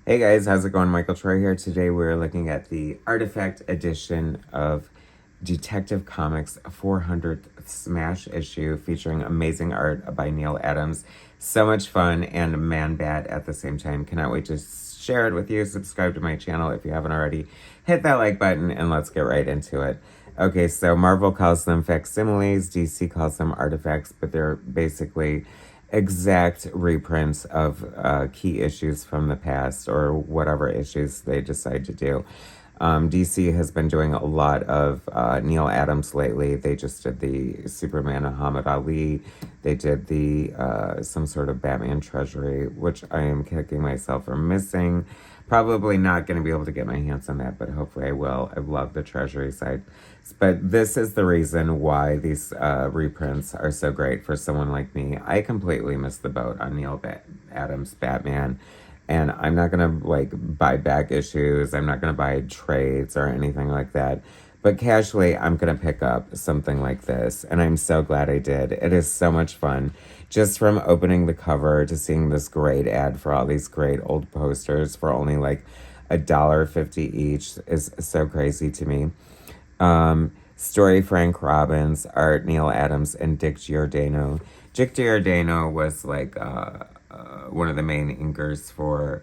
Hey guys, how's it going? Michael Troy here. Today we're looking at the Artifact edition of Detective Comics 400th Smash issue featuring amazing art by Neal Adams. So much fun and Manbat at the same time. Cannot wait to share it with you. Subscribe to my channel if you haven't already. Hit that like button and let's get right into it. Okay, so Marvel calls them facsimiles, DC calls them artifacts, but they're basically exact reprints of key issues from the past or whatever issues they decide to do. DC has been doing a lot of Neal Adams lately. They just did the Superman Muhammad Ali. They did the some sort of Batman Treasury, which I am kicking myself for missing. Probably not going to be able to get my hands on that, but hopefully I will. I love the Treasury side. But this is the reason why these reprints are so great for someone like me. I completely missed the boat on Neal Adams' Batman. And I'm not going to, like, buy back issues. I'm not going to buy trades or anything like that. But casually, I'm going to pick up something like this. And I'm so glad I did. It is so much fun. Just from opening the cover to seeing this great ad for all these great old posters for only, like, $1.50 each is so crazy to me. Story Frank Robbins, art Neal Adams, and Dick Giordano. Dick Giordano was like one of the main inkers for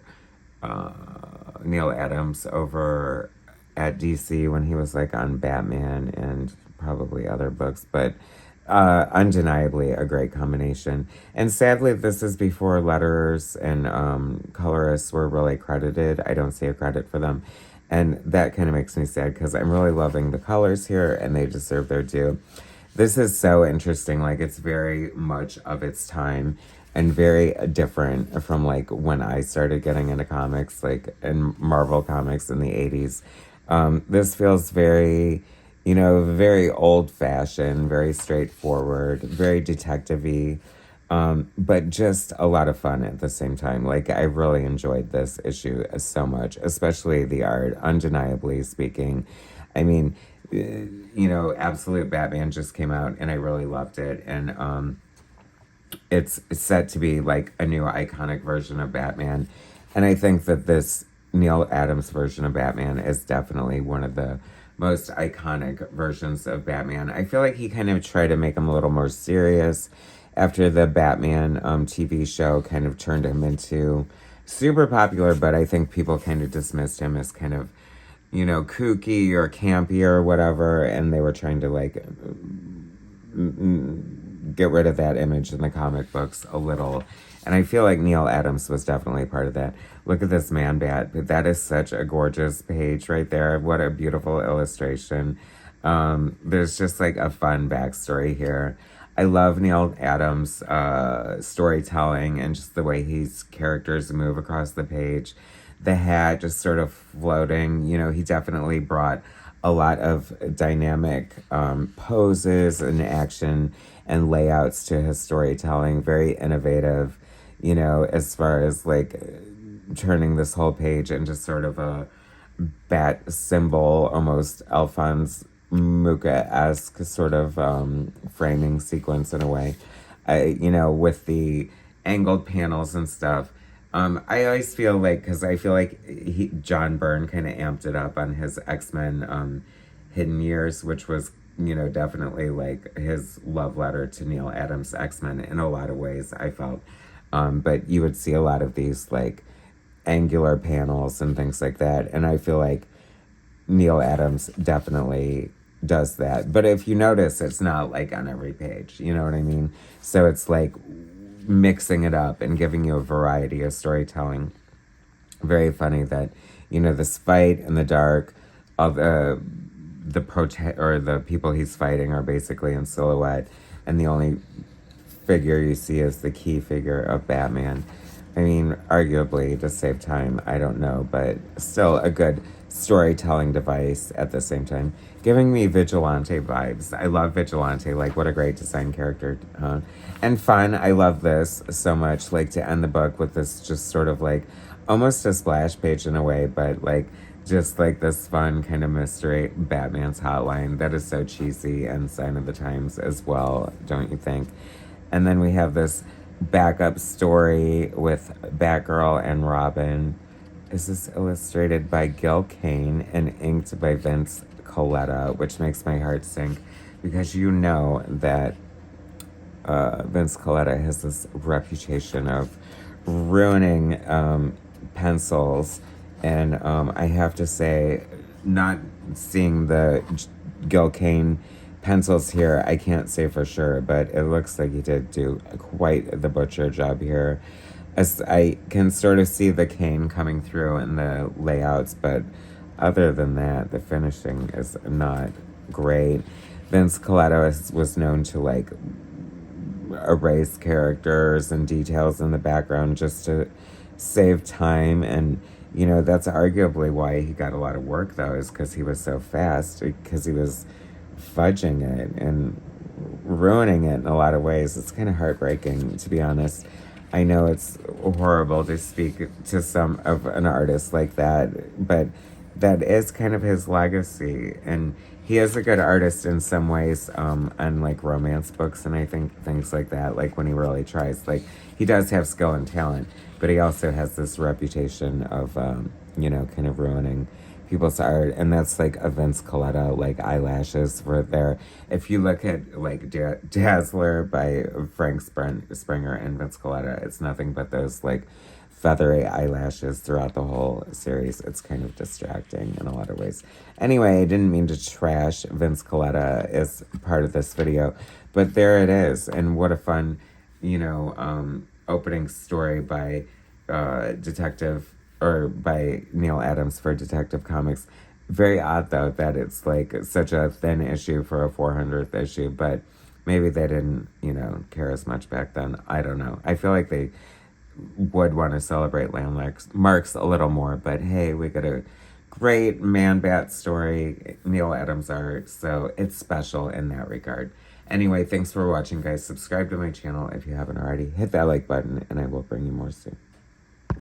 Neal Adams over at DC when he was like on Batman and probably other books, but undeniably a great combination. And sadly, this is before letterers and colorists were really credited. I don't see a credit for them. And that kind of makes me sad because I'm really loving the colors here and they deserve their due. This is so interesting. Like, it's very much of its time and very different from like when I started getting into comics, like in Marvel comics in the 80s. This feels very, very old fashioned, very straightforward, very detective-y. But just a lot of fun at the same time. Like, I really enjoyed this issue so much, especially the art, undeniably speaking. I mean, Absolute Batman just came out and I really loved it. And it's set to be like a new iconic version of Batman. And I think that this Neal Adams version of Batman is definitely one of the most iconic versions of Batman. I feel like he kind of tried to make him a little more serious after the Batman TV show kind of turned him into super popular, but I think people kind of dismissed him as kind of, kooky or campy or whatever, and they were trying to like get rid of that image in the comic books a little. And I feel like Neal Adams was definitely part of that. Look at this Manbat. That is such a gorgeous page right there. What a beautiful illustration. There's just like a fun backstory here. I love Neal Adams' storytelling and just the way his characters move across the page. The hat just sort of floating. He definitely brought a lot of dynamic poses and action and layouts to his storytelling. Very innovative, as far as like turning this whole page into sort of a bat symbol, almost Alphonse Mucha-esque sort of framing sequence in a way. With the angled panels and stuff. I always feel like, because I feel like John Byrne kind of amped it up on his X-Men Hidden Years, which was, definitely like his love letter to Neal Adams' X-Men in a lot of ways, I felt. But you would see a lot of these like angular panels and things like that. And I feel like Neal Adams definitely does that. But if you notice, it's not like on every page, you know what I mean? So it's like mixing it up and giving you a variety of storytelling. Very funny that, this fight in the dark, of the people he's fighting are basically in silhouette, and the only figure you see is the key figure of Batman. I mean, arguably to save time, I don't know, but still a good storytelling device at the same time. Giving me Vigilante vibes. I love Vigilante, like what a great design character. And fun, I love this so much, like to end the book with this just sort of like, almost a splash page in a way, but like, just like this fun kind of mystery, Batman's Hotline. That is so cheesy and sign of the times as well, don't you think? And then we have this backup story with Batgirl and Robin This is illustrated by Gil Kane and inked by Vince Coletta, which makes my heart sink because you know that Vince Coletta has this reputation of ruining pencils. And I have to say, not seeing the Gil Kane pencils here, I can't say for sure, but it looks like he did do quite the butcher job here. As I can sort of see the cane coming through in the layouts, but other than that, the finishing is not great. Vince Coletta was known to like erase characters and details in the background just to save time, and you know that's arguably why he got a lot of work though, is because he was so fast, because he was fudging it and ruining it in a lot of ways. It's kind of heartbreaking, to be honest. I know it's horrible to speak to some of an artist like that, but that is kind of his legacy. And he is a good artist in some ways, on like romance books and I think things like that, like when he really tries. Like, he does have skill and talent, but he also has this reputation of, you know, kind of ruining people's art. And that's like a Vince Coletta, like eyelashes were there. If you look at like Dazzler by Frank Springer and Vince Coletta, it's nothing but those like feathery eyelashes throughout the whole series. It's kind of distracting in a lot of ways. Anyway, I didn't mean to trash Vince Coletta as part of this video, but there it is. And what a fun, you know, opening story by by Neal Adams for Detective Comics. Very odd though that it's like such a thin issue for a 400th issue, but maybe they didn't, you know, care as much back then. I don't know. I feel like they would want to celebrate landmarks a little more, but hey, we got a great Manbat story, Neal Adams art, so it's special in that regard. Anyway, thanks for watching, guys. Subscribe to my channel if you haven't already. Hit that like button, and I will bring you more soon.